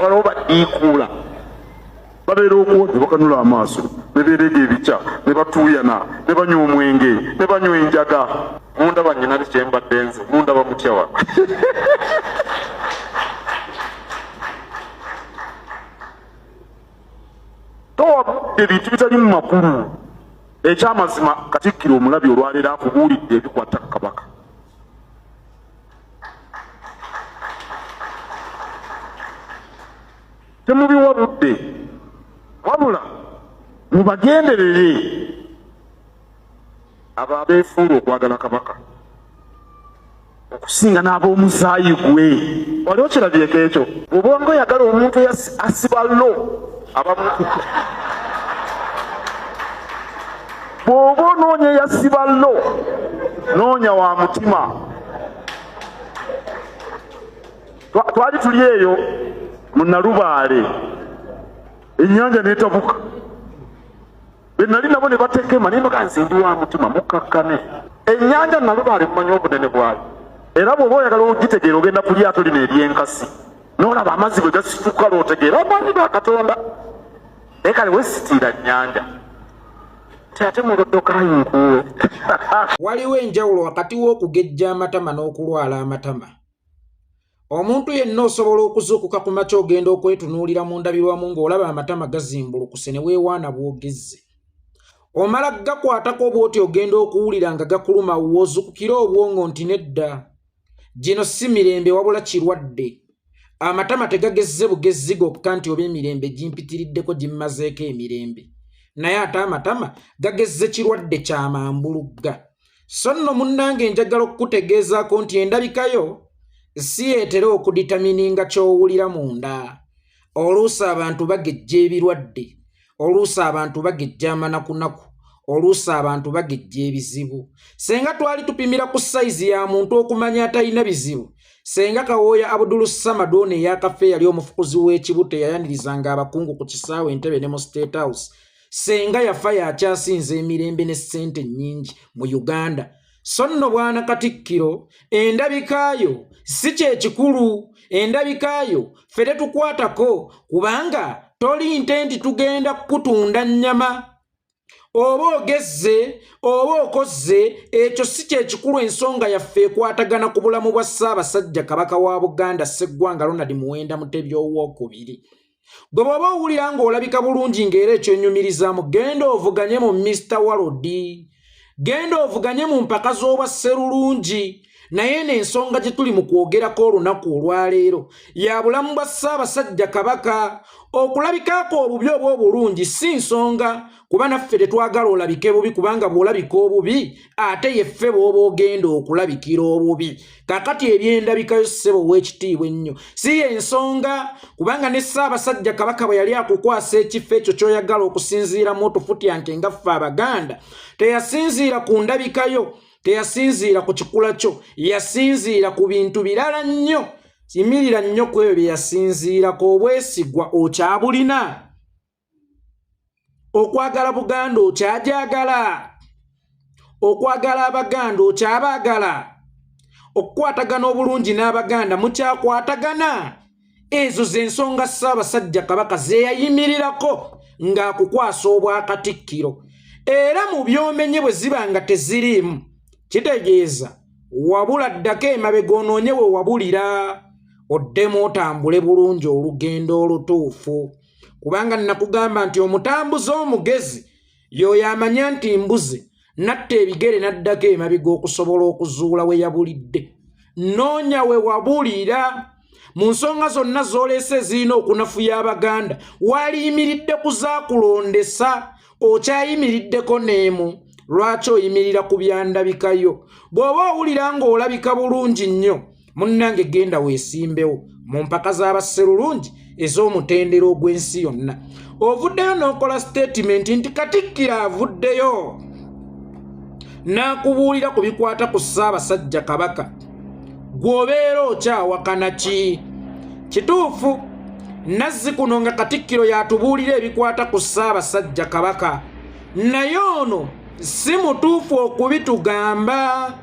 waliwo baddiikuula babeera okwo ne bakanula amaaso ne beerega ebica ne batuuyana ne banywa omwenge ne banywa enjaga. Mundaba nnyina kyembadde nze mundaba mutyawa. Towabudde bintu bitali mu makulu. Ekyamazima Katikkiro omulabi olwaleero akubuulidde ebikwata Kabaka. Temubiwabudde wabula mubagenderere abo abeefuula okwagala Kabaka okusinga n'ab'omusaayi gwe. Wali okirabyeko ekyo? Bw'oba oyagala omuntu asiba lo abamu bw'oba onoonya yasiba lo noonya wa mutima. Twali tuli eyo mu Nalubaale ennyanja n'etabuka. Be nali nabo ne batekema naye nga nze ndi wa mutima mukkakkane. Ennyanja Nalubaale mumanyi obunene bwayo, era bw'oba oyagala ogitegeera ogenda ku lyato lino ery'enkasi n'olaba amazzi bwe gasituka lw'otegeera amaanyi ga Katonda. Naye kale wesitiira nnyanja ate mulodokayinkuwe. Waliwo enjawulo wakati w'okugejja amatama n'okulwala amatama. Omuntu yenna osobola okuzuukuka ku makya ogenda okwetunuulira mu ndabirwamu ng'olaba amatama gazimbulukuse ne weewaana bwogezze. Omala gakwatako bw'oti ogenda okuwulira nga gakuluma w'ozukukira obwongo nti nedda gino si mirembe wabula kirwadde. Amatama tegagezze bugezzi gokka nti oba emirembe gimpitiriddeko gimmazeeko emirembe, naye ate amatama gagezze kirwadde kya mambulugga. So nno munnange njagala okukutegeezaako nti endabikayo si yeetera okuditamininga ky'owulira munda. Oluusi abantu bagejja ebirwadde, oluusi abantu bagejja amanakunaku, oluusi abantu bagejja ebizibu. Senga twali tupimira ku sayizi ya muntu okumanya atalina bizibu, senga Kawooya Abdul Samad ono eyakafe yali omufukuzi w'ekibuto yayanirizanga abakungu ku kisaawe Entebbe ne mu State House, senga yafa yakyasinza emirembe ne ssente nnyingi mu Uganda. So nno bwana Katikkiro endabikaayo si kyekikulu, endabikaayo ffe tetukwatako kubanga toli nte nti tugenda kutunda nnyama. Oba ogezze oba okozze ekyo si kyekikulu. Ensonga yaffe ekwatagana ku bulamu bwa Ssaabasajja Kabaka wa Buganda Sseggwanga Ronald Muwenda Mutebi owookubiri. Gwe bw'oba owulira ng'olabika bulungi ng'era ekyonnyumirizamu, genda ovuganye mu Mr. Walodi, genda ovuganye mu mpaka z'obwa Sserulungi. Naye n'ensonga gye tuli mu kwogerako olunaku olwaleero ya bulamu bwa Ssaabasajja Kabaka. Okulabikaako obubi oba obulungi si nsonga, kuba naffe tetwagala olabike bubi, kubanga bw'olabika obubi ate yeffe bw'oba ogenda okulabikira obubi. Kaakati ebyendabikayo ssebo w'ekitiibwa ennyo si y'ensonga, kubanga ne Ssaabasajja Kabaka bwe yali akukwasa ekifo ekyo ky'oyagala okusinziiramu otufutyanke nga ffe Abaganda, teyasinziira ku ndabikayo, teyasinziira ku kikula kyo, yasinziira ku bintu birala nnyo. Yimirira nnyo ku ebyo bye yasinziirako. Obwesigwa okyabulina, okwagala Buganda okyajagala, okwagala Abaganda okyabaagala, okukwatagana obulungi n'Abaganda mukyakwatagana. Ezo z'ensonga Ssaabasajja Kabaka ze yayimirirako ng'akukwasa obwakatikkiro. Era mu byomenye bwe ziba nga teziriimu kitegeeza wabula ddako emabega onoonye we wabulira, oddemu otambule bulungi olugendo olutuufu. Kubanga nakugamba nti omutambuzi omugezi y'oyo amanya nti mbuzi natta ebigere n'addako emabega okusobola okuzuula we yabulidde. Noonya we wabulira. Mu nsonga zonna z'oleese ezirina okunafuya Abaganda waliyimiridde ku zaakulondesa, okyayimiriddeko n'emu. Lwaki oyimirira ku byandabikayo? Bw'oba owulira ng'olabika bulungi nnyo, munnange genda weesimbewo mu mpaka z'abasserulungi ez'omutendero ogw'ensi yonna. Ovuddeyo n'okola statement nti Katikkiro avuddeyo n'akubuulira ku bikwata ku Ssaabasajja Kabaka. Gw'obeera okyawakana ki? Kituufu nazzi kuno nga Katikkiro yatubuulira ebikwata ku Ssaabasajja Kabaka, naye ono si mutuufu okubitugamba,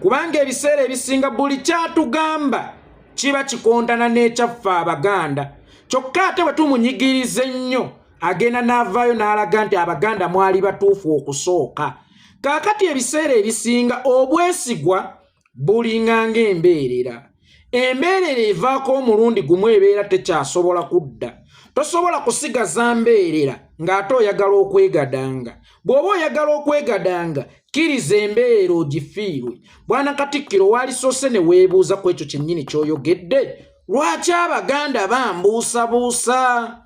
kubanga ebiseera ebisinga buli kyatugamba kiba kikontana n'ekyaffe Abaganda. kyokka ate bwe tumunyigiriza ennyo agenda n'avaayo n'alaga nti Abaganda mwali batuufu okusooka. Kaakati ebiseera ebisinga obwesigwa bulinga ng'embeerera. Embeerera evaako omulundi gumu ebeera tekyasobola kudda. Tosobola kusigaza mbeerera ng'ate oyagala okwegadanga. Bw'oba oyagala okwegadanga kkiriza embeerera ogifiirwe. Bwana Katikkiro waalisoose ne weebuuza ku ekyo kyennyini ky'oyogedde? Lwaki Abaganda bambuusabuusa?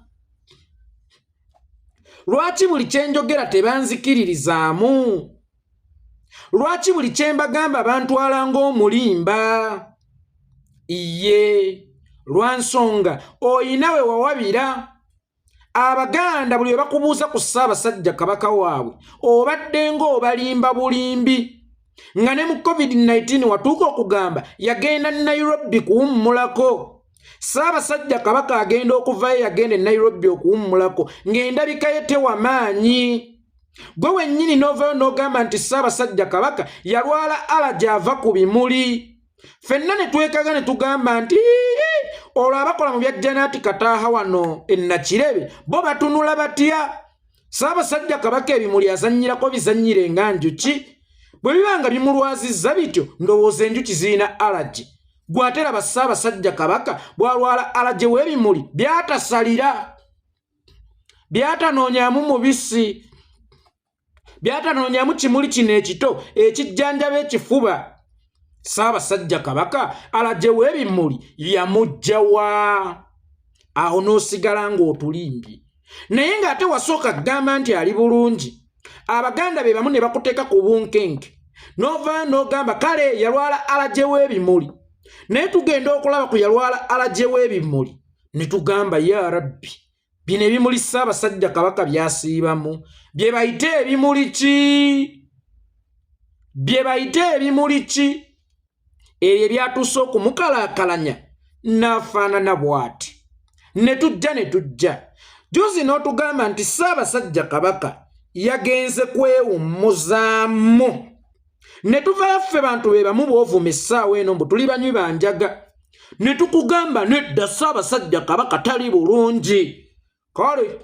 Lwaki buli kye njogera tebanzikiririzaamu? Lwaki buli kye mbagamba bantwala ng'omulimba? Iye, lwa nsonga oyina we wawabira. Abaganda buli we bakubuuza ku Ssaabasajja Kabaka waabwe obadde ng'obalimba bulimbi. Nga ne mu COVID-19 watuuka okugamba yagenda Nairobi kuwummulako. Ssaabasajja Kabaka agenda okuvaayo yagenda Nairobi okuwummulako ng'endabika ye tewa maanyi. Gwe wennyini n'ovaayo n'ogamba nti Ssaabasajja Kabaka yalwala alaji ava ku bimuli. Ffenna ne twekaga ne tugamba nti olwo abakola mu bya Janaati Kataaha wano Ennakirebe bo batunula batya? Ssaabasajja Kabaka ebimuli azannyirako bizannyire nga njuki. Bwe bibanga bimulwazizza bityo ndowooza enjuki zirina alaji. Gw'ate laba Ssaabasajja Kabaka bw'alwala alaji w'ebimuli byatasalira, byatanoonyaamu mubisi, byatanoonyaamu kimuli kino ekito ekijjanjaba ekifuba. Ssaabasajja Kabaka alaji w'ebimuli yamujja wa? Awo n'osigala ng'otulimbye. Naye ng'ate wasooka kugamba nti ali bulungi. Abaganda be bamu ne bakuteeka ku bunkenke. N'ovaayo n'ogamba kale yalwala alaji w'ebimuli. Naye tugenda okulaba ku yalwala alaji w'ebimuli ne tugamba ya Rabbi, bino ebimuli Ssaabasajja Kabaka byasiibamu bye bayite ebimuli ki? Bye bayite ebimuli ki? Ebyo byatuuse okumukalaakalanya n'afaanana bw'ati. Ne tujja juzi n'otugamba nti Ssaabasajja Kabaka yagenze kwewummuzaamu. Ne tuvaayo ffe bantu be bamu b'ovuma essaawa eno mbu tuli banywi banjaga. Ne tukugamba nedda Ssaabasajja Kabaka tali bulungi. Kale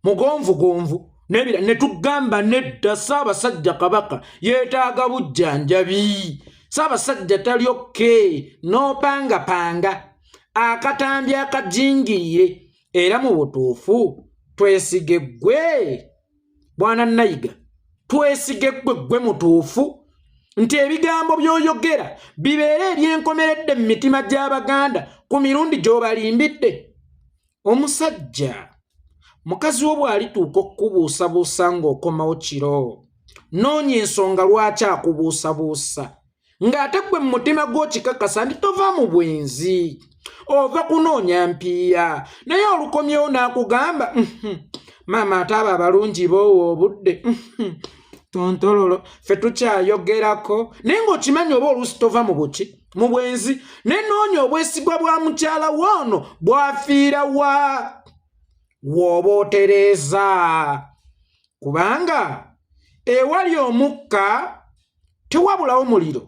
mugonvugonvu n'ebira ne tugamba nedda Ssaabasajja Kabaka yeetaaga bujjanjabi. Ssaabasajja tali okke n'opangapanga akatambi akajingirire. Era mu butuufu twesige ggwe Bwana Nayiga, twesige ggwe mutuufu nti ebigambo by'oyogera bibeere ebyenkomeredde mu mitima gy'Abaganda ku mirundi gy'obalimbidde. Omusajja mukazi wo bw'alituuka okukubuusabuusa ng'okomawo kiro, noonya ensonga lwaki akubuusabuusa, ng'ate ggwe mu mutima gw'okikakasa nti tova mu bwenzi, ova kunoonya mpiya. Naye olukomyewo n'akugamba maama ate abo abalungi boowa obudde tontololo ffe tukyayogerako. Naye ng'okimanyi oba oluusi tova mu buki, mu bwenzi. Naye noonya obwesigwa bwa mukyala woono bwafiira wa? W'oba otereeza. Kubanga ewali omukka tewabulawo muliro.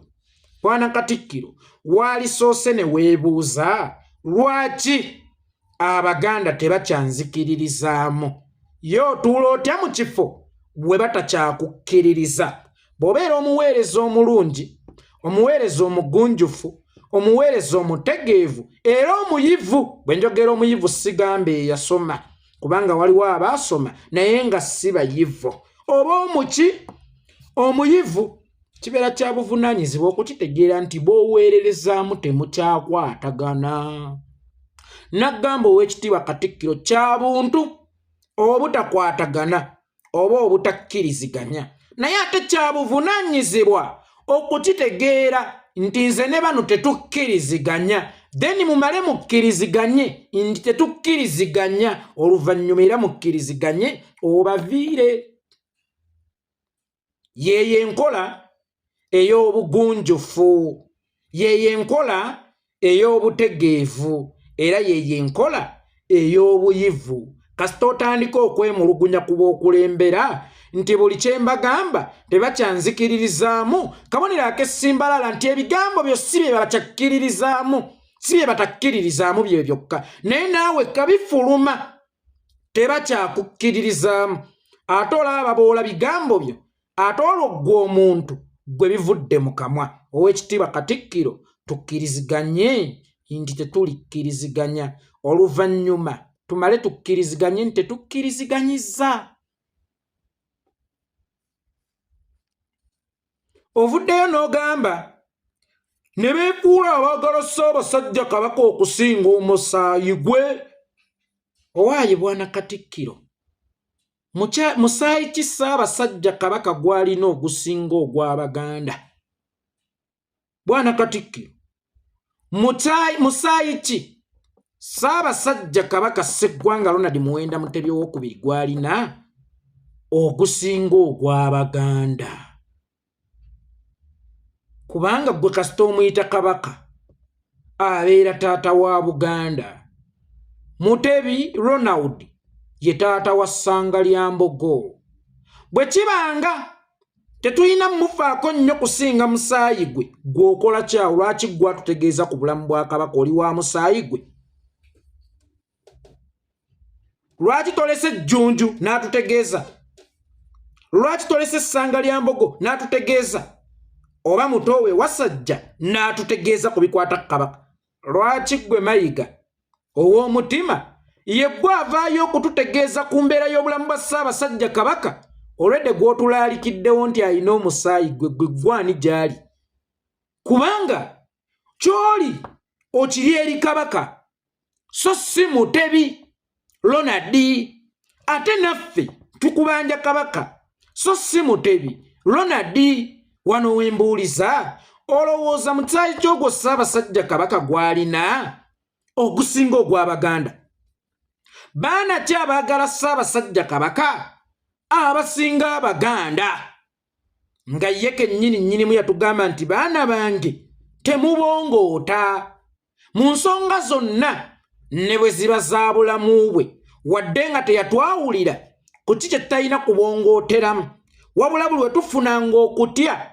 Bwana Katikkiro waalisoose ne weebuuza lwaki Abaganda tebakyanzikiririzaamu? Ye otuula otya mu kifo bwe batakyakukkiririza? Bw'obeera omuweereza omulungi, omuweereza omugunjufu, omuweereza omutegeevu era omuyivu. Bwe njogera omuyivu sigamba eyasoma, kubanga waliwo abaasoma naye nga si bayivu. Oba omuki omuyivu kibeera kya buvunaanyizibwa okukitegeera nti bw'oweererezaamu temukyakwatagana. Naggamba Oweekitiibwa Katikkiro kya buntu obutakwatagana oba obutakkiriziganya, naye ate kya buvunaanyizibwa okukitegeera nti nze ne bano tetukkiriziganya, then mumale mukkiriziganye nti tetukkiriziganya, oluvannyuma era mukkiriziganye obaviire. Yeyo enkola ey'obugunjufu, yeyo enkola ey'obutegeevu, era yeyo enkola ey'obuyivu. Kasita otandika okwemulugunya ku b'okulembera nti buli kye mbagamba tebakyanzikiririzaamu, kabonero ak'essimbalala nti ebigambo byo si bye bakyakkiririzaamu. si bye batakkiririzaamu bye byokka naye naawe kabifuluma tebakyakukkiririzaamu ate olaba boola bigambo byo ate olwo ggwe omuntu gwe bivudde mu kamwa ow'ekitiibwa Katikkiro tukkiriziganye nti tetulikkiriziganya oluvannyuma tumale tukkiriziganye nti tetukkiriziganyiza. Ovuddeyo n'ogamba ne beefuula abaagala Ssaabasajja Kabaka okusinga omusaayi gwe. Owaaye Bwana Katikkiro, musaayi ki Ssaabasajja Kabaka gw'alina ogusinga ogw'Abaganda? Bwana Katikkiro, musaayi ki Ssaabasajja Kabaka Sseggwanga Ronald Muwenda Mutebi II gw'alina ogusinga ogw'Abaganda? Kubanga gwe kasita omuyita Kabaka abeera taata wa Buganda. Mutebi Ronald ye taata wa ssanga lya Mbogo. Bwe kibanga tetulina mufaako nnyo kusinga musaayi gwe gw'okola kyawo lwaki gwatutegeeza ku bulamu bwa Kabaka oli wa musaayi gwe? Lwaki tolese Jjunju n'atutegeeza? Lwaki tolese ssanga lya Mbogo n'atutegeeza? Oba Mutowe Wasajja n'atutegeeza ku bikwata Kabaka? Lwaki gwe Mayiga ow'omutima ye gwe avaayo okututegeeza ku mbeera y'obulamu bwa Ssaabasajja Kabaka olwedde gw'otulaalikiddewo nti alina omusaayi gwe gwani gy'ali? Kubanga ky'oli okiri eri Kabaka so si Mutebi Ronald. Ate naffe tukubanja Kabaka so si Mutebi Ronald. Wano wembuuliza olowooza musaayi ky'ogwo Ssaabasajja Kabaka gw'alina ogusinga ogw'Abaganda? Baana ki abaagala Ssaabasajja Kabaka abasinga Abaganda? Nga ye kennyini nnyinimu yatugamba nti baana bange temubongoota mu nsonga zonna ne bwe ziba za bulamu bwe, wadde nga teyatwawulira ku ki kye talina kubongooteramu, wabula buli we tufunanga okutya,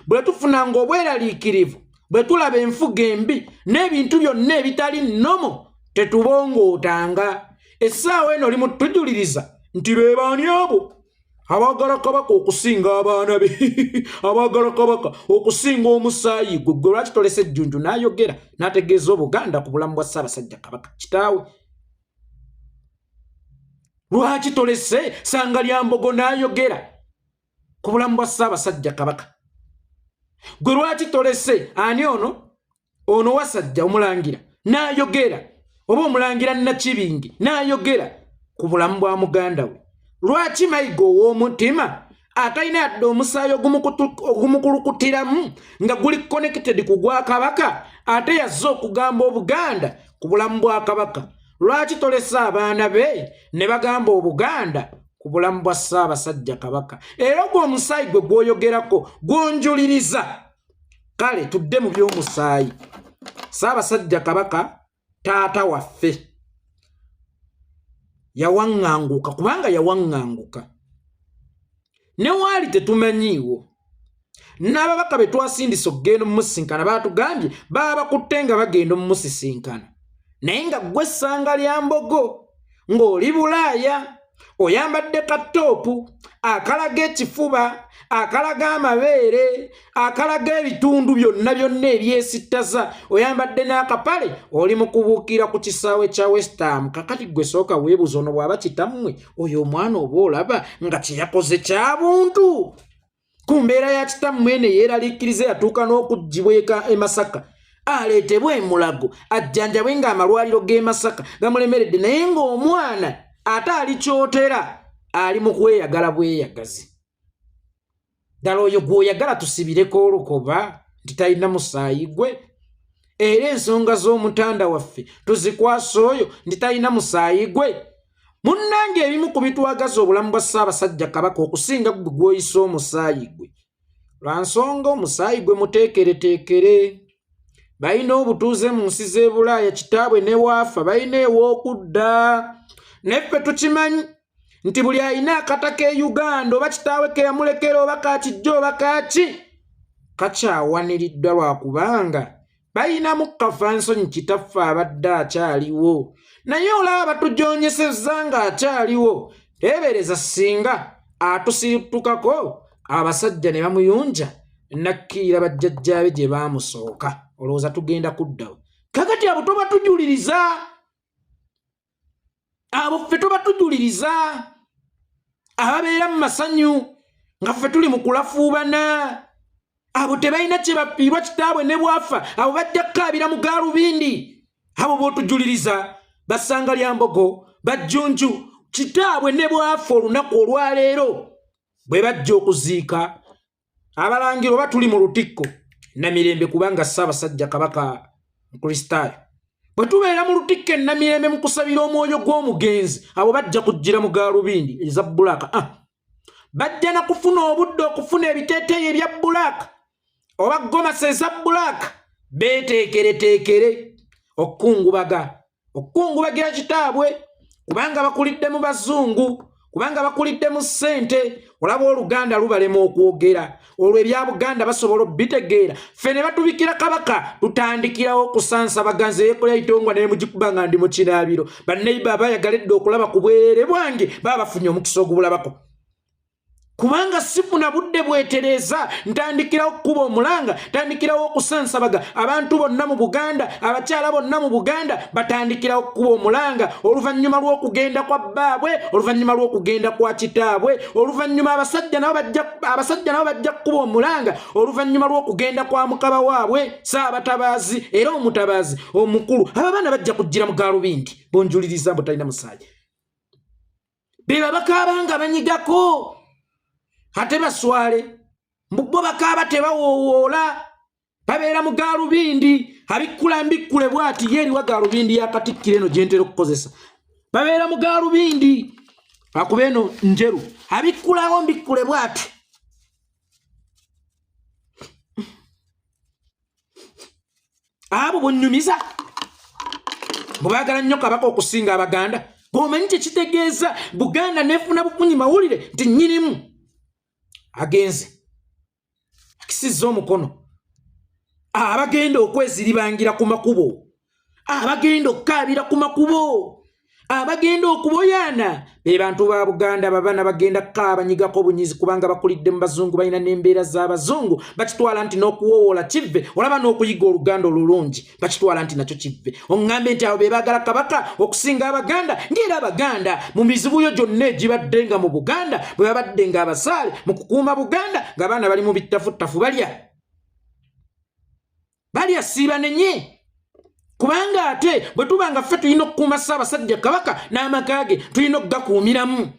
bwe tufunanga obweraliikirivu, bwe tulaba enfuga embi n'ebintu byonna ebitali nnomo tetubongootanga. Essaawa eno limutujuliriza nti be baani abo abaagala Kabaka okusinga abaana be abaagala Kabaka okusinga omusaayi gwe. Gwe lwaki tolese Jjunju n'ayogera n'ategeeza Obuganda ku bulamu bwa Ssaabasajja Kabaka kitaawe? Lwaki tolese ssanga lya Mbogo n'ayogera ku bulamu bwa Ssaabasajja Kabaka? Gwe lwaki tolese ani ono Wasajja Omulangira n'ayogera, oba Omulangira Nakibingi n'ayogera ku bulamu bwa muganda we? Lwaki Mayiga ow'omutima atalina yadde omusaayi ogumukulukutiramu nga guli connected ku gwa Kabaka ate yazze okugamba Obuganda ku bulamu bwa Kabaka? Lwaki tolese abaana be ne bagamba Obuganda ku bulamu bwa Ssaabasajja Kabaka? Era ogwo omusaayi gwe gw'oyogerako gw'onjuliriza. Kale tudde mu by'omusaayi. Ssaabasajja Kabaka taata waffe yawaŋŋanguka, kubanga yawaŋŋanguka ne waali tetumanyiiwo. N'ababaka be twasindise okugenda omumusisinkana baatugambye baba bakutte nga bagenda omumusisinkana, naye nga ggwe ssanga lya Mbogo ng'oli Bulaaya oyambadde katoopu akalaga ekifuba, akalaga amabeere, akalaga ebitundu byonna ebyesittaza, oyambadde n'akapale, oli mu kubuukira ku kisaawe kya West Ham. Kakati gwe sooka weebuza ono bw'aba kitammwe oyo omwana oba olaba nga kye yakoze kya buntu. Ku mbeera ya kitammwe ene yeeraliikiriza yatuuka n'okuggyibwa eka e Masaka, aleetebwa e Mulago ajjanjabwe ng'amalwaliro g'e Masaka gamulemeredde, naye ng'omwana ate ali kyotera ali mu kweyagala bweyagazi. Ddala oyo gw'oyagala tusibireko olukoba nti talina musaayi gwe? Era ensonga z'omutanda waffe tuzikwasa oyo nti talina musaayi gwe? Munnange ebimu ku bitwagaza obulamu bwa Ssaabasajja Kabaka okusinga gwe gw'oyisa omusaayi gwe. Lwa nsonga omusaayi gwe muteekereteekere. Balina obutuuze mu nsi z'e Bulaaya kitaabwe ne waafa balina ew'okudda. Neffe tukimanyi nti buli alina akata k'e Uganda oba kitaawe ke yamulekera oba kakijja oba kaki kakyawaniridwa, lwakubanga bayinamu Kafansonyi kitaffe abadde akyaliwo naye olaba batujonyesezza ng'akyaliwo teebereza singa atusiritukako abasajja ne bamuyunja nakkiira bajjajjaabe gye baamusooka olowooza tugenda kuddawo kakati abo toba tujuliriza abo ffe toba tujuliriza ababeera mu masanyu nga ffe tuli mu kulafuubana abo tebalina kye bafiirwa kitaabwe ne bwafa abo bajja kkaabira mu gaalubindi abo bootujuliriza basanga lya mbogo bajjunju kitaabwe ne bwafa olunaku olwaleero bwe bajja okuziika abalangiro oba tuli mu lutikko namirembe kubanga Ssaabasajja Kabaka Mukristaayo bwe tubeera mu lutikko namirembe mu kusabira omwoyo gw'omugenzi abo bajja kujjira mu gaalubindi eza bbulaaka bajja na kufuna obudde okufuna ebiteeteeyi ebya bbulaaka oba gomasa eza bbulaaka beeteekereteekere okukungubagira kitaabwe kubanga bakulidde mu bazungu kubanga bakulidde mu ssente olaba oluganda lubalema okwogera olwo ebya Buganda basobola obitegeera ffe ne batubikira Kabaka tutandikirawo okusansa baganzi yekola itongwa naye mugikuba nga ndi mu kinaabiro banneiba abayagaledde okulaba ku bwerere bwange baba bafunye omukisa ogubulabako kubanga sifuna budde bwetereeza ntandikirawo okukuba omulanga ntandikirawo okusansabaga abantu bonna mu Buganda abakyala bonna mu Buganda batandikirawo okukuba omulanga oluvannyuma lw'okugenda kwa bbaabwe oluvannyuma lw'okugenda kwa kitaabwe oluvannyuma abasajja nabo bajja kukuba omulanga oluvannyuma lw'okugenda kwa mukaba waabwe Ssaabatabaazi era omutabaazi omukulu abo abaana bajja kujjira mu gaalubindi bonjuliriza mbu talina musaayi be babakaaba nga banyigako ate baswale bo bakaaba tebawoowoola babeera mu gaalubindi abikkula mbikkule bw'ati yeeriwa gaalubindi yakatikkira eno gye ntera okukozesa babeera mu gaalubindi akuba eno njeru abikkulawo mbikkule bw'ati abo bonnyumiza mubaagala nnyo Kabaka okusinga Abaganda bw'omanyi kye kitegeeza Buganda neefuna bukunyi mawulire nti nnyinimu agenze akisizza omukono abagenda okweziribangira ku makubo abagenda okkaabira ku makubo abagenda okuboyaana be bantu ba Buganda babana bagenda kkaabanyigako obunyizi kubanga bakulidde mu bazungu balina n'embeera z'abazungu bakitwala nti n'okuwowoola kivve olaba n'okuyiga oluganda olulungi bakitwala nti nakyo kivve oŋŋambe nti abo be baagala Kabaka okusinga Abaganda ng'era Abaganda mu mizibuyo gyonna egibadde nga mu Buganda bwe babadde nga abasaale mu kukuuma Buganda ng'abaana bali mu bittafuttafu balya siibanenye kubanga ate bwe tubanga ffe tulina okukuuma Ssaabasajja Kabaka n'amaka ge tulina okugakuumiramu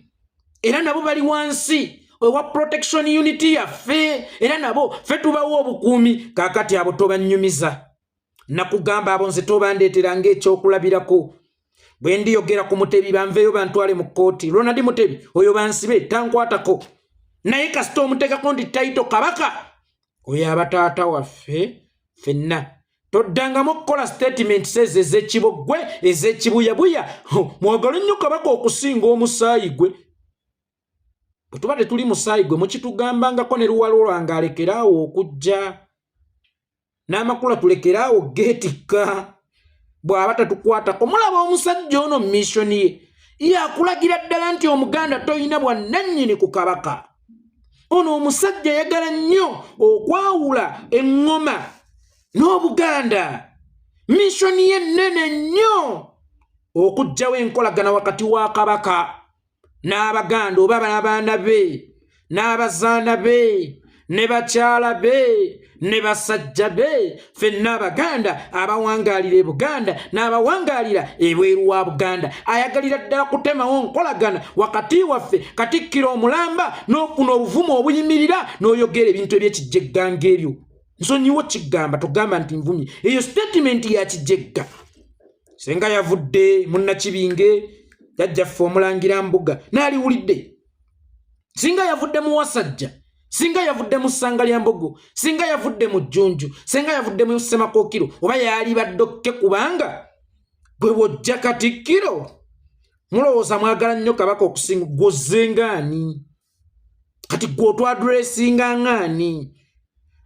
era nabo bali wansi ewa protection unity yaffe era nabo ffe tubawo obukuumi kaakati abo tobannyumiza nakugamba abo nze tobandeetera ng'ekyokulabirako bwe ndiyogera ku Mutebi banveeyo bantwale mu kkooti Ronald Mutebi oyo bansibe tankwatako naye kasita omuteekako nti tayito Kabaka oyo aba taata waffe ffenna toddangamu okukola statement ezo ez'ekiboggwe ez'ekibuyabuya mwagala nnyo Kabaka okusinga omusaayi gwe bwe tuba tetuli musaayi gwe mukitugambangako ne luwalo lwange alekeraawo okujja n'amakula tulekeraawo geetikka bw'aba tatukwatako mulaba omusajja ono mu missioni ye yakulagira ddala nti Omuganda toyina bwannannyini ku Kabaka ono omusajja yagala nnyo okwawula eŋŋoma n'Obuganda missioni ye nnene nnyo okuggyawo enkolagana wakati wa Kabaka n'Abaganda oba n'abaana be n'abazaana be ne bakyala be ne basajja be ffenna Abaganda abawangaalira e Buganda n'abawangaalira ebweru wa Buganda ayagalira ddala kutemawo nkolagana wakati waffe Katikkiro omulamba n'okuna obuvumu obuyimirira n'oyogera ebintu eby'ekijjegga ng'ebyo nsonyiwo kigamba togamba nti nvumye eyo statement ya kijjegga senga yavudde munnakibinge jajjaffe Omulangira Mbuga n'aliwulidde singa yavudde mu Wasajja singa yavudde mu Ssanga lya Mbogo singa yavudde mu Jjunju singa yavudde mu Ssemakookiro oba yali baddokke kubanga gwe bw'ojja Katikkiro mulowooza mwagala nnyo Kabaka okusinga gw'ozze ng'ani kati gw'otwadressinga ng'ani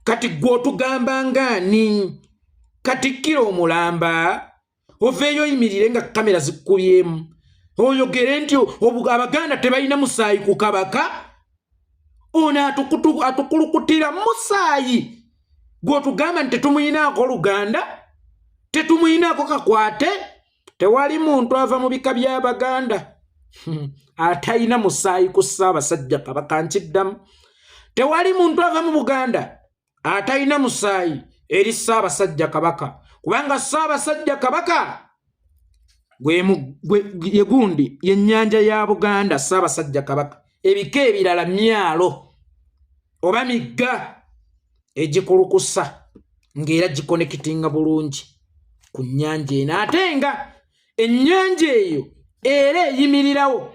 kati gw'otugamba ng'ani Katikkiro Omulamba oveeyo yimirire nga kamera zikubyemu oyogere nti Abaganda tebalina musaayi ku Kabaka. Ono atukulukutira musaayi gw'otugamba nti tetumuyinaako Luganda, tetumuyinaako Kakwate. Tewali muntu ava mu bika by'Abaganda atayina musaayi ku Ssaabasajja Kabaka. Nkiddamu, tewali muntu ava mu Buganda atayina musaayi eri Ssaabasajja Kabaka, kubanga Ssaabasajja Kabaka ye gundi y'ennyanja ya Buganda. Ssaabasajja Kabaka ebika ebirala myalo oba migga egikulukusa ng'era gikonekitinga bulungi ku nnyanja eno, ate nga ennyanja eyo era eyimirirawo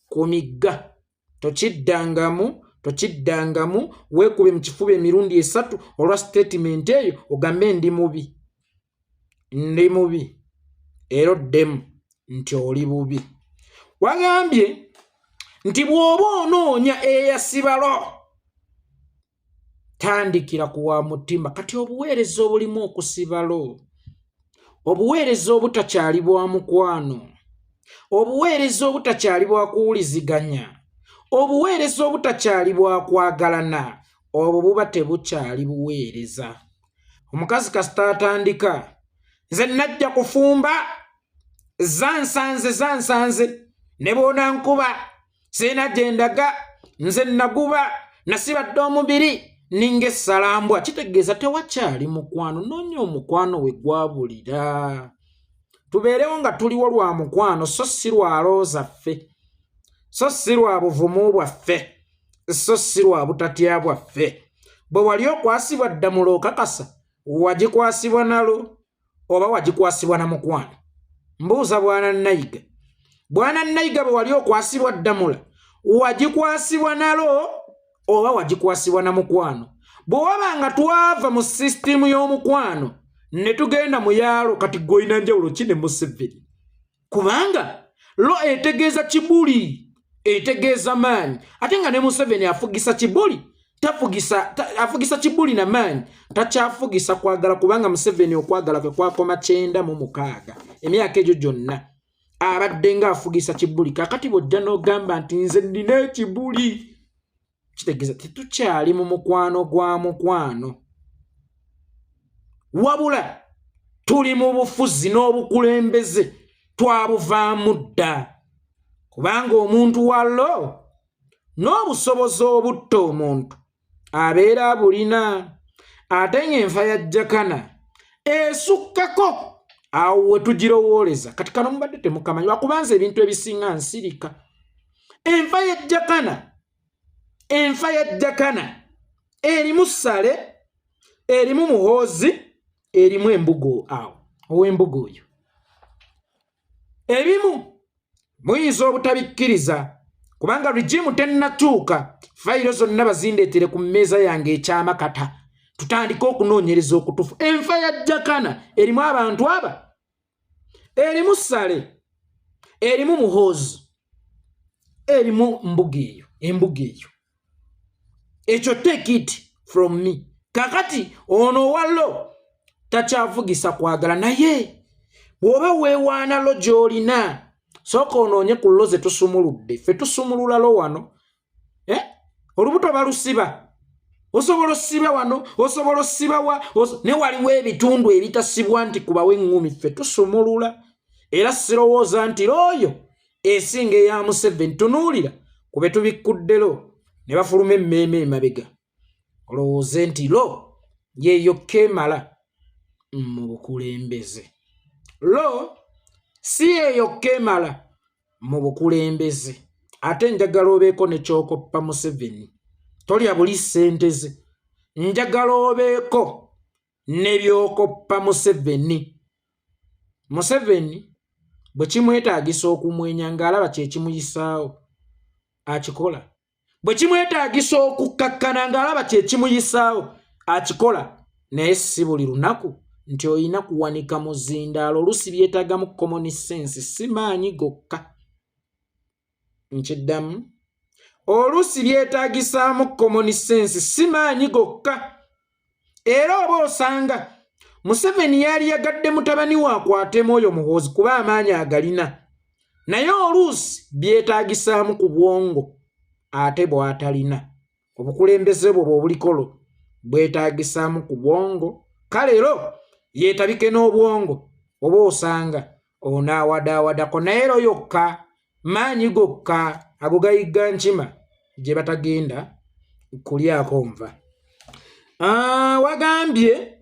ku migga. Tokiddangamu weekube mu kifuba emirundi 3 olwa statement eyo ogambe ndi mubi era oddemu nti oli bubi. Wagambye nti bw'oba onoonya eyasibalo tandikira ku wa mutima. Kati obuweereza obulimu okusibalo, obuweereza obutakyali bwa mukwano, obuweereza obutakyali bwa kuwuliziganya, obuweereza obutakyali bwa kwagalana, obwo buba tebukyali buweereza. Omukazi kasita atandika nze najja kufumba zansanze ne boona nkuba seena gyendaga nze naguba nasibadde omubiri ninga essalambwa, kitegeeza tewakyali mukwano. Noonya omukwano we gwabulira. Tubeerewo nga tuliwo lwa mukwano, so si lwa loozaffe, so si lwa buvumu bwaffe, so si lwa butatya bwaffe. Bwe wali okwasibwa Ddamula okakasa wagikwasibwa nalo oba wagikwasibwa na mukwano? Mbuuza Bwana Nayiga. Bwana Nayiga bwe wali okwasibwa Ddamula wagikwasibwa nalo oba wagikwasibwa na mukwano? Bwe wabanga twava mu sisitimu y'omukwano ne tugenda mu yaalo, kati gw'olina njawulo ki ne Museveni? Kubanga lo etegeeza kibuli, etegeeza maanyi, ate nga ne Museveni afugisa kibuli. Afugisa kibuli na maanyi, takyafugisa kwagala, kubanga Museveni okwagala kwe kwakoma 96 emyaka egyo gyonna abadde nga afugisa kibuli. Kakati bw'ojja n'ogamba nti nze nnina ekibuli, kitegeeza tetukyali mu mukwano gwa mukwano, wabula tuli mu bufuzi n'obukulembeze twabuvaamu dda, kubanga omuntu wallo n'obusobozi obutta omuntu abeera abulina. Ate ng'enfa ya Jakana esukkako awo we tugirowooleza. Kati kano mubadde temukamanyi, lwakubanza ebintu ebisinga nsirika. Enfa ya Jakana erimu ssale, erimu muhoozi, erimu embugo. Awo ow'embugo oyo ebimu muyinza obutabikkiriza, kubanga rigimu tennatuuka. Fayiro zonna bazindeetere ku mmeeza yange ekyamakata tutandike okunoonyereza okutufu. Enfa ya Jakana erimu abantu aba, erimu ssale, erimu muhoozi, erimu embuga eyo. Ekyo take it from me. Kakati ono wallo takyavugisa kwagala, naye bw'oba weewaana lo gy'olina sooka onoonye ku lo ze tusumuludde. Ffe tusumulula lo wano, olubuto balusiba, osobola ossiba wano, osobola ossiba wa, ne waliwo ebitundu ebitasibwa nti kubawe eŋŋumi. Ffe tusumulula, era sirowooza nti looyo esinga eya Museveni. Tunuulira ku be tubikkuddero ne bafuluma emmeeme emabega, olowooze nti lo yeeyo keemala mu bukulembeze. Lo si yeeyo keemala mu bukulembeze. Ate njagala obeeko ne ky'okoppa Museveni, tolya buli ssente ze. Njagala obeeko ne by'okoppa Museveni. Museveni bwe kimwetaagisa okumwenya ng'alaba kye kimuyisaawo akikola, bwe kimwetaagisa okukkakkana ng'alaba kye kimuyisaawo akikola. Naye si buli lunaku nti olina kuwanika muzindaalo. Oluusi byetaagamu common sense, si maanyi gokka. Nkiddamu, oluusi byetaagisaamu common sense, si maanyi gokka. Era oba osanga Museveni yali yagadde mutabani waakwatemu oyo muhoozi kuba amaanyi agalina naye oluusi byetaagisaamu ku bwongo ate bw'atalina obukulembeze bwo bw'obulikolo bwetaagisaamu ku bwongo kalero yeetabike n'obwongo oba osanga onaawadaawadako naye ero yokka maanyi gokka ago gayigga nkima gye batagenda kulyako nva. Wagambye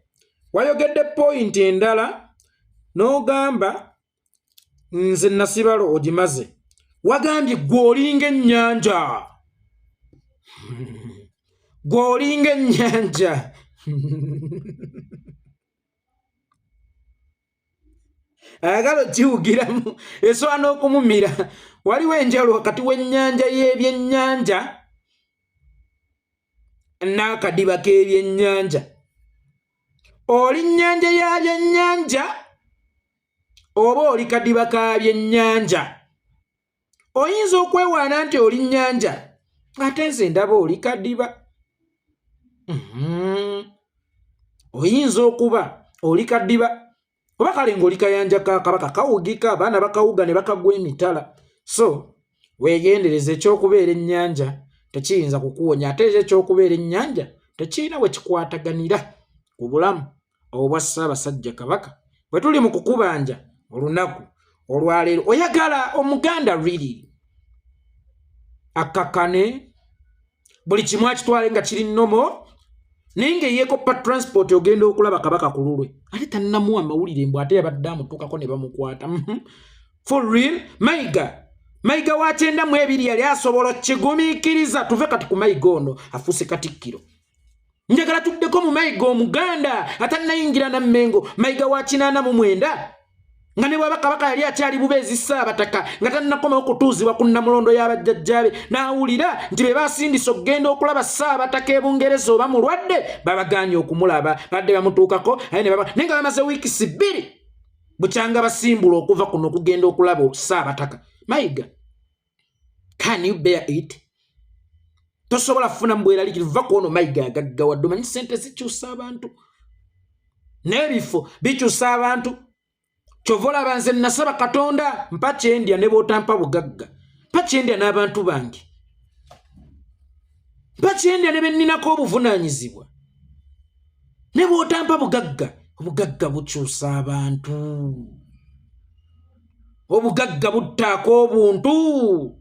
wayogedde point endala n'ogamba nze nasibalo ogimaze. Wagambye gwolinga ennyanja. Gwolinga ennyanja. Agalo kiwugiramu esobola n'okumumira. Waliwo enjawulo wakati w'ennyanja y'ebyennyanja n'akadiba k'ebyennyanja. Oli nnyanja ya byennyanja oba oli kadiba ka byennyanja. Oyinza okwewaana nti oli nnyanja ate nze ndaba oli kadiba. Oyinza okuba oli kadiba oba kale ng'oli kayanja ka kabaka kawugika abaana bakawuga ne bakagwa emitala. So weegendereza ekyokubeera ennyanja tekiyinza kukuwonya ate ekyokubeera ennyanja tekirina we kikwataganira ku bulamu obwa Ssaabasajja Kabaka. Bwe tuli mu kukubanja olunaku olwaleero oyagala omuganda really akkakane buli kimu akitwale nga kiri nnomo naye ng'eyeekoppa transport ogenda okulaba Kabaka ku lulwe ate tannamuwa amawulire mbw ate yabadde amutuukako ne bamukwata. For real Mayiga wa 92 yali asobola kigumiikiriza tuve kati ku Mayiga ono afuuse Katikkiro. Njagala tuddeko mu Mayiga omuganda atannayingira na Mmengo Mayiga wa 89 nga ne bwaba Kabaka yali akyali bubeezi Ssaabataka nga tannakomawo kutuuzibwa ku Namulondo y'abajjajjaabe n'awulira nti be baasindisa okugenda okulaba Ssaabataka e Bungereza oba mulwadde babagaanye okumulaba badde bamutuukako naye nga bamaze wiikisi 2 bukyanga basimbula okuva kuno okugenda okulaba Ssaabataka. Mayiga, can you bear it? Tosobola kufuna mbweraliikirivu va kuono Mayiga agaggawadde omanyi ssente zikyusa abantu n'ebifo bikyusa abantu. Kyova olaba nze nasaba Katonda mpa kyendya ne bw'otampa bugagga mpa kyendya n'abantu bange mpa kyendya ne benninako obuvunaanyizibwa ne bw'otampa bugagga. Obugagga bukyusa abantu, obugagga buttaako obuntu,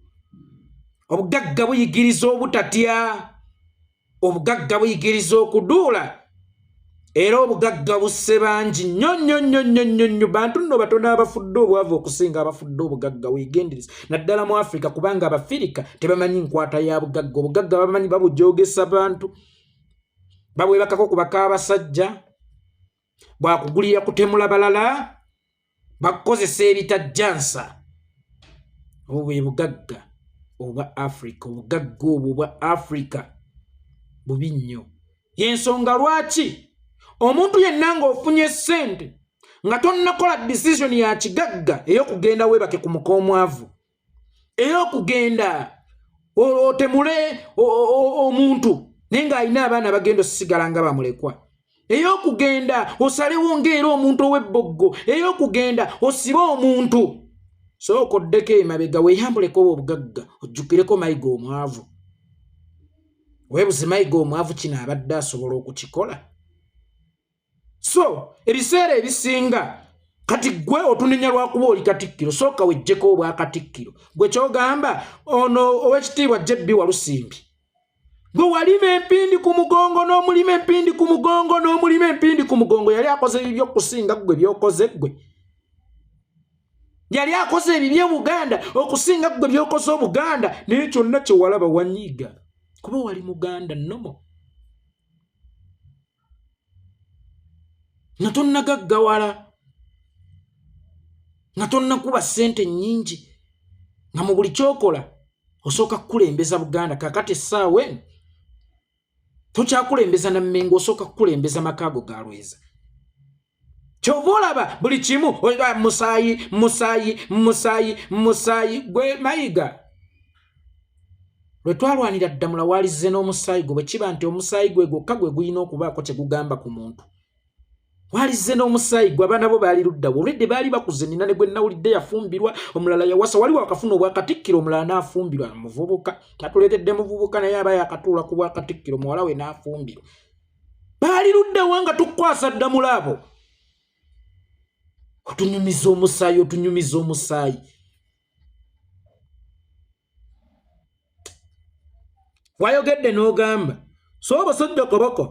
obugagga buyigiriza obutatya, obugagga buyigiriza okuduula era obugagga busse bangi nnyo bantu nno batono abafudde obwavu okusinga abafudde obugagga weegendereza naddala mu Africa kubanga Abafirika tebamanyi nkwata ya bugagga. Obugagga bamanyi babujogesa bantu babwebakako ku baka abasajja bwakugulira kutemula balala bakozesa ebitajjansa. Obwe bugagga obwa Africa, obugagga obwo bwa Africa bubi nnyo. Yensonga lwaki omuntu yenna ng'ofunye ssente nga tonnakola decision ya kigagga ey'okugenda weebake ku muka omwavu, ey'okugenda otemule omuntu naye ng'alina abaana bagenda osigala nga bamulekwa, ey'okugenda osalewo ng'era omuntu ow'ebboggo, ey'okugenda osibe omuntu. Sooka oddeko emabega weeyambuleko oba obugagga ojjukireko Mayiga omwavu. Weebuze Mayiga omwavu kino abadde asobola okukikola. So ebiseera ebisinga kati gwe otunenya lwakuba oli Katikkiro sooka wejjeko obwa Katikkiro. Gwe kyogamba ono ow'ekitiibwa Jebbi Walusimbi gwe walima empindi ku mugongo n'omulima empindi ku mugongo n'omulima empindi ku mugongo yali akoze ebibyo okusinga gwe byokoze gwe. Yali akoze ebibyo Buganda okusinga gwe byokoze Obuganda naye kyonna kye walaba wanyiiga kuba wali Muganda nnomo. Nga tonnagaggawala, nga tonnakuba ssente nnyingi, nga mu buli kyokola osooka kukulembeza Buganda. Kakati essaawa eno tokyakulembeza na Mmengo, osooka kukulembeza makaago ga Lweza. Kyova olaba buli kimu musaayi. Gwe Mayiga lwe twalwanira Ddamula waalize n'omusaayi gwe bwe kiba nti omusaayi gwe gwokka gwe gulina okubaako kye gugamba ku muntu. walize n'omusaayi gwe abaana bo baali luddawo olwedde baali bakuze nina ne gwe nawulidde yafumbirwa omulala yawasa waliwo akafuna obwakatikkiro omulala n'afumbirwa muvubuka atuleetedde muvubuka naye aba yakatuula ku bwakatikkiro muwala we n'afumbirwa baali luddawo nga tukwasa ddamula abo otunyumiza omusaayi wayogedde n'ogamba so abasajja kabaka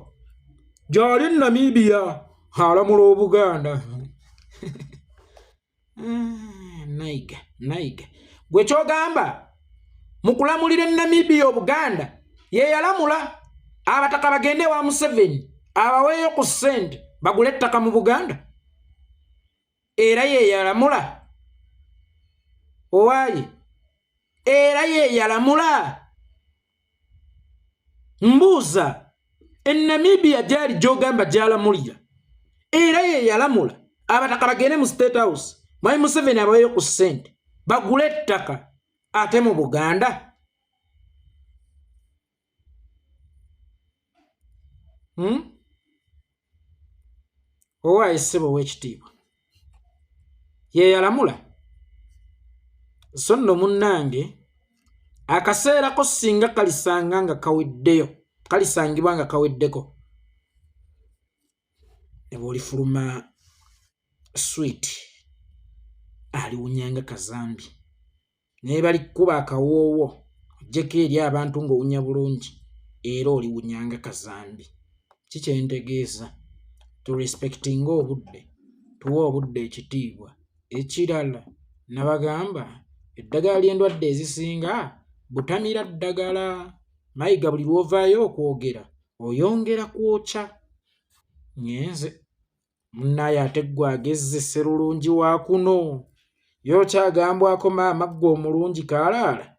gyali Namibia alamula Obuganda nayiga gwe kyogamba mu kulamulira Namibia Obuganda ye yalamula abataka bagende wa Museveni abaweeyo ku ssente bagule ettaka mu Buganda era ye yalamula owaaye era ye yalamula mbuuza Namibia gyali gyogamba gyalamulira era ye yalamula abataka bagende mu State House Mwai Museveni abaweeyo ku ssente bagule ettaka ate mu Buganda owaaye ssebo w'ekitiibwa ye yalamula so nno munnange akaseera ko singa kalisanga nga kaweddeyo kalisangibwa nga kaweddeko ne bw'olifuluma sweet aliwunyanga kazambi naye balikuba akawoowo ojjeko eri abantu ng'owunya bulungi era oliwunyanga kazambi kikyentegeeza turespectinga obudde tuwa obudde ekitiibwa ekirala nabagamba eddagala ly'endwadde ezisinga butamira ddagala mayiga buli lw'ovaayo okwogera oyongera kwokya ngenze munnaye ate ggwe agezze sserulungi wa kuno yokyagambwako maama ggwe omulungi kaalaala